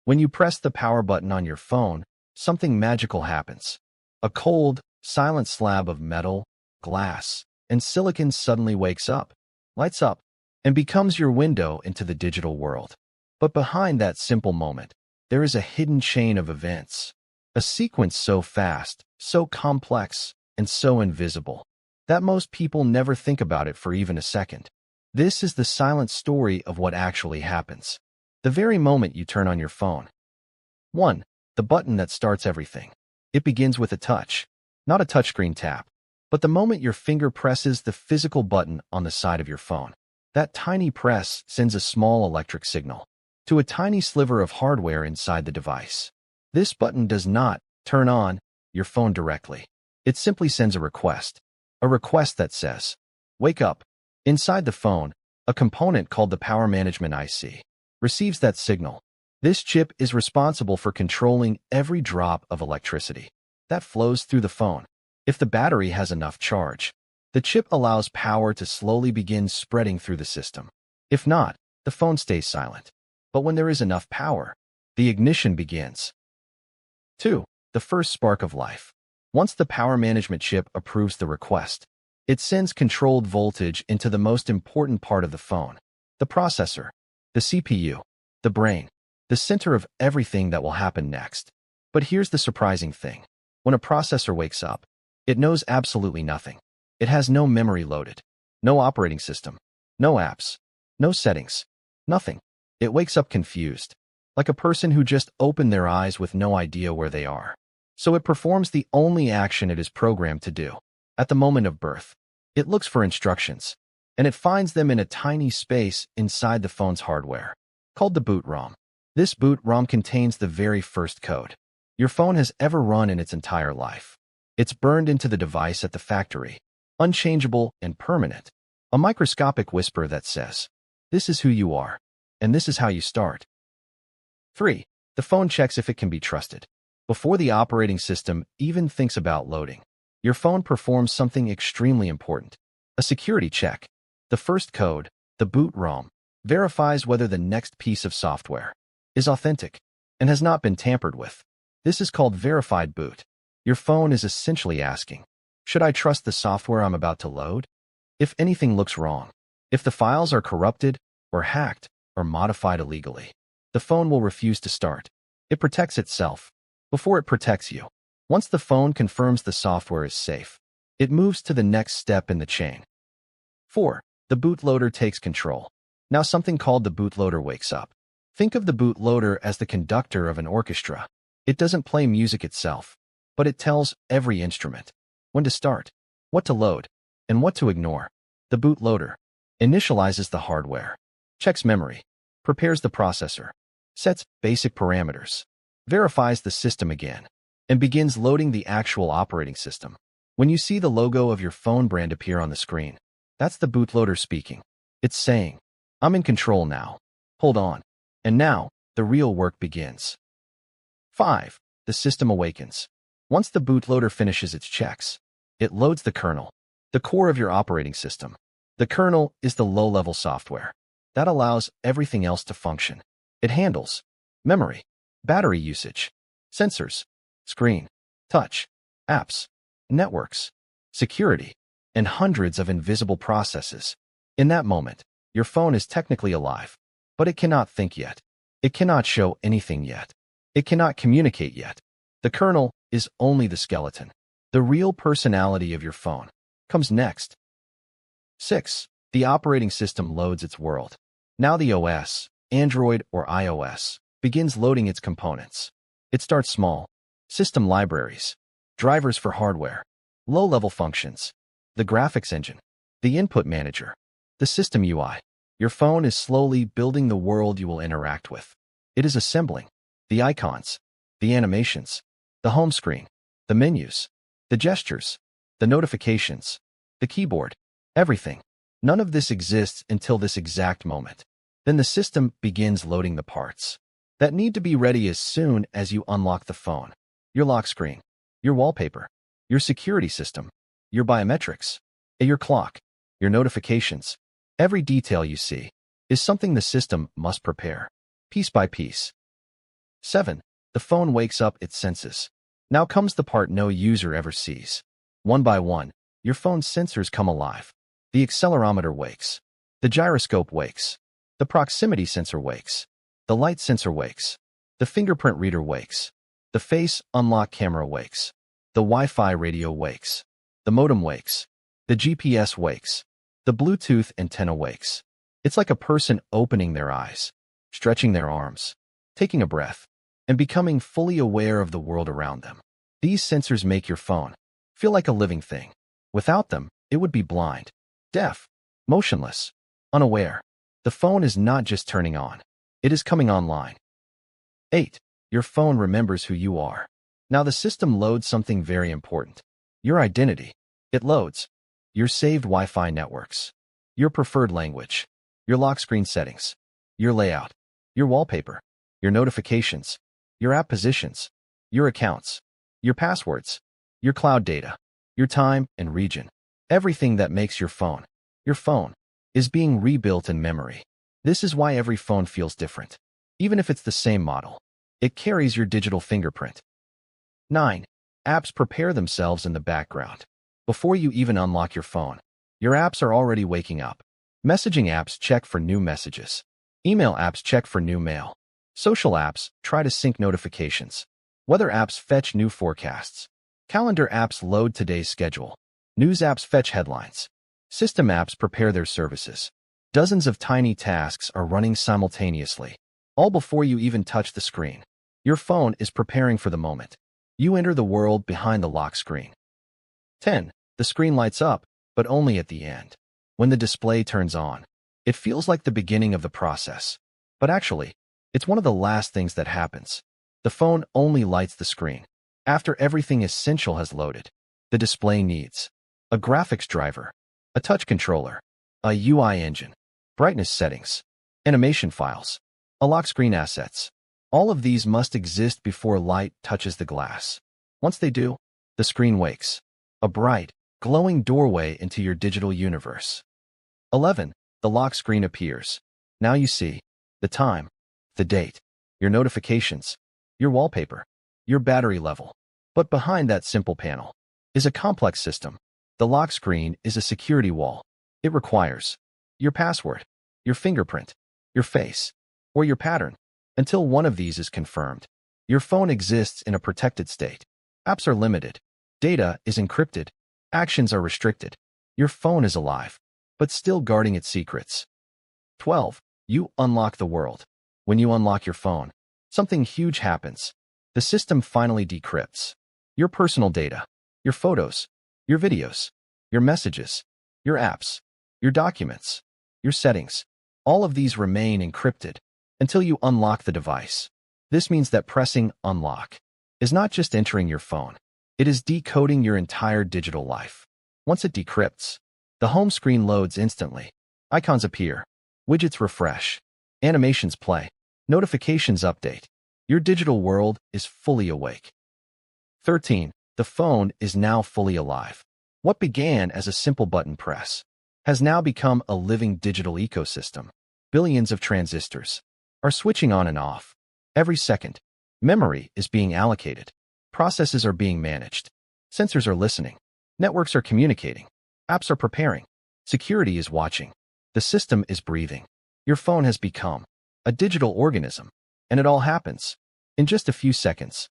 When you press the power button on your phone, something magical happens. A cold, silent slab of metal, glass, and silicon suddenly wakes up, lights up, and becomes your window into the digital world. But behind that simple moment, there is a hidden chain of events, a sequence so fast, so complex, and so invisible that most people never think about it for even a second. This is the silent story of what actually happens. The very moment you turn on your phone. 1. The button that starts everything. It begins with a touch, not a touchscreen tap, but the moment your finger presses the physical button on the side of your phone. That tiny press sends a small electric signal to a tiny sliver of hardware inside the device. This button does not turn on your phone directly. It simply sends a request that says, "Wake up." Inside the phone, a component called the power management IC receives that signal. This chip is responsible for controlling every drop of electricity that flows through the phone. If the battery has enough charge, the chip allows power to slowly begin spreading through the system. If not, the phone stays silent. But when there is enough power, the ignition begins. 2. The first spark of life. Once the power management chip approves the request, it sends controlled voltage into the most important part of the phone, the processor, the CPU, the brain, the center of everything that will happen next. But here's the surprising thing. When a processor wakes up, it knows absolutely nothing. It has no memory loaded, no operating system, no apps, no settings, nothing. It wakes up confused, like a person who just opened their eyes with no idea where they are. So it performs the only action it is programmed to do. At the moment of birth, it looks for instructions, and it finds them in a tiny space inside the phone's hardware, called the boot ROM. This boot ROM contains the very first code your phone has ever run in its entire life. It's burned into the device at the factory, unchangeable and permanent, a microscopic whisper that says, "This is who you are, and this is how you start." 3. The phone checks if it can be trusted. Before the operating system even thinks about loading, your phone performs something extremely important, a security check. The first code, the boot ROM, verifies whether the next piece of software is authentic and has not been tampered with. This is called verified boot. Your phone is essentially asking, should I trust the software I'm about to load? If anything looks wrong, if the files are corrupted or hacked or modified illegally, the phone will refuse to start. It protects itself before it protects you. Once the phone confirms the software is safe, it moves to the next step in the chain. 4. The bootloader takes control. Now something called the bootloader wakes up. Think of the bootloader as the conductor of an orchestra. It doesn't play music itself, but it tells every instrument when to start, what to load, and what to ignore. The bootloader initializes the hardware, checks memory, prepares the processor, sets basic parameters, verifies the system again, and begins loading the actual operating system. When you see the logo of your phone brand appear on the screen, that's the bootloader speaking. It's saying, "I'm in control now. Hold on." And now, the real work begins. 5. The system awakens. Once the bootloader finishes its checks, it loads the kernel, the core of your operating system. The kernel is the low-level software that allows everything else to function. It handles memory, battery usage, sensors, screen, touch, apps, networks, security, and hundreds of invisible processes. In that moment, your phone is technically alive, but it cannot think yet. It cannot show anything yet. It cannot communicate yet. The kernel is only the skeleton. The real personality of your phone comes next. 6. The operating system loads its world. Now the OS, Android or iOS, begins loading its components. It starts small. System libraries, drivers for hardware, low-level functions, the graphics engine, the input manager, the system UI. Your phone is slowly building the world you will interact with. It is assembling the icons, the animations, the home screen, the menus, the gestures, the notifications, the keyboard, everything. None of this exists until this exact moment. Then the system begins loading the parts that need to be ready as soon as you unlock the phone. Your lock screen, your wallpaper, your security system, your biometrics, your clock, your notifications. Every detail you see is something the system must prepare, piece by piece. 7. The phone wakes up its senses. Now comes the part no user ever sees. One by one, your phone's sensors come alive. The accelerometer wakes. The gyroscope wakes. The proximity sensor wakes. The light sensor wakes. The fingerprint reader wakes. The face unlock camera wakes. The Wi-Fi radio wakes. The modem wakes. The GPS wakes. The Bluetooth antenna wakes. It's like a person opening their eyes, stretching their arms, taking a breath, and becoming fully aware of the world around them. These sensors make your phone feel like a living thing. Without them, it would be blind, deaf, motionless, unaware. The phone is not just turning on. It is coming online. 8. Your phone remembers who you are. Now the system loads something very important. Your identity. It loads your saved Wi-Fi networks, your preferred language, your lock screen settings, your layout, your wallpaper, your notifications, your app positions, your accounts, your passwords, your cloud data, your time and region. Everything that makes your phone, is being rebuilt in memory. This is why every phone feels different. Even if it's the same model, it carries your digital fingerprint. 9. Apps prepare themselves in the background. Before you even unlock your phone, your apps are already waking up. Messaging apps check for new messages. Email apps check for new mail. Social apps try to sync notifications. Weather apps fetch new forecasts. Calendar apps load today's schedule. News apps fetch headlines. System apps prepare their services. Dozens of tiny tasks are running simultaneously, all before you even touch the screen. Your phone is preparing for the moment you enter the world behind the lock screen. 10. The screen lights up, but only at the end. When the display turns on, it feels like the beginning of the process. But actually, it's one of the last things that happens. The phone only lights the screen after everything essential has loaded. The display needs a graphics driver, a touch controller, a UI engine, brightness settings, animation files, a lock screen assets. All of these must exist before light touches the glass. Once they do, the screen wakes, a bright, glowing doorway into your digital universe. 11. The lock screen appears. Now you see the time, the date, your notifications, your wallpaper, your battery level. But behind that simple panel is a complex system. The lock screen is a security wall. It requires your password, your fingerprint, your face, or your pattern. Until one of these is confirmed, your phone exists in a protected state. Apps are limited. Data is encrypted. Actions are restricted. Your phone is alive, but still guarding its secrets. 12. You unlock the world. When you unlock your phone, something huge happens. The system finally decrypts your personal data, your photos, your videos, your messages, your apps, your documents, your settings. All of these remain encrypted until you unlock the device. This means that pressing unlock is not just entering your phone. It is decoding your entire digital life. Once it decrypts, the home screen loads instantly. Icons appear, widgets refresh, animations play, notifications update. Your digital world is fully awake. 13. The phone is now fully alive. What began as a simple button press has now become a living digital ecosystem. Billions of transistors are switching on and off every second. Memory is being allocated. Processes are being managed. Sensors are listening. Networks are communicating. Apps are preparing. Security is watching. The system is breathing. Your phone has become a digital organism, and it all happens in just a few seconds.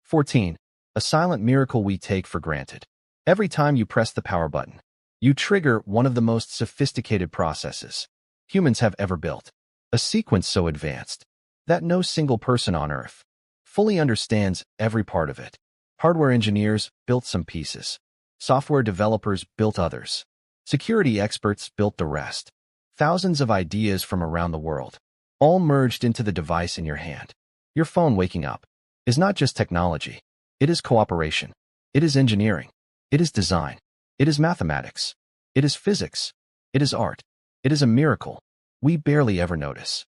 14. A silent miracle we take for granted. Every time you press the power button, you trigger one of the most sophisticated processes humans have ever built. A sequence so advanced that no single person on Earth fully understands every part of it. Hardware engineers built some pieces. Software developers built others. Security experts built the rest. Thousands of ideas from around the world, all merged into the device in your hand. Your phone waking up is not just technology. It is cooperation. It is engineering. It is design. It is mathematics. It is physics. It is art. It is a miracle we barely ever notice.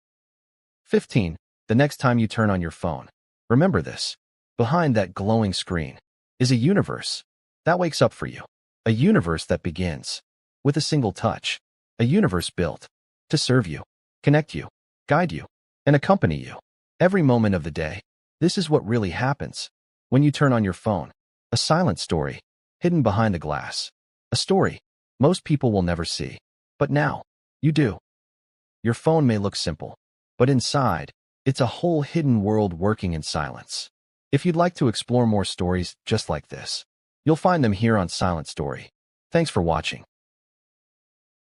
15. The next time you turn on your phone, remember this. Behind that glowing screen is a universe that wakes up for you. A universe that begins with a single touch. A universe built to serve you, connect you, guide you, and accompany you. Every moment of the day, this is what really happens. When you turn on your phone, a silent story, hidden behind the glass. A story most people will never see. But now, you do. Your phone may look simple, but inside, it's a whole hidden world working in silence. If you'd like to explore more stories just like this, you'll find them here on Silent Story. Thanks for watching.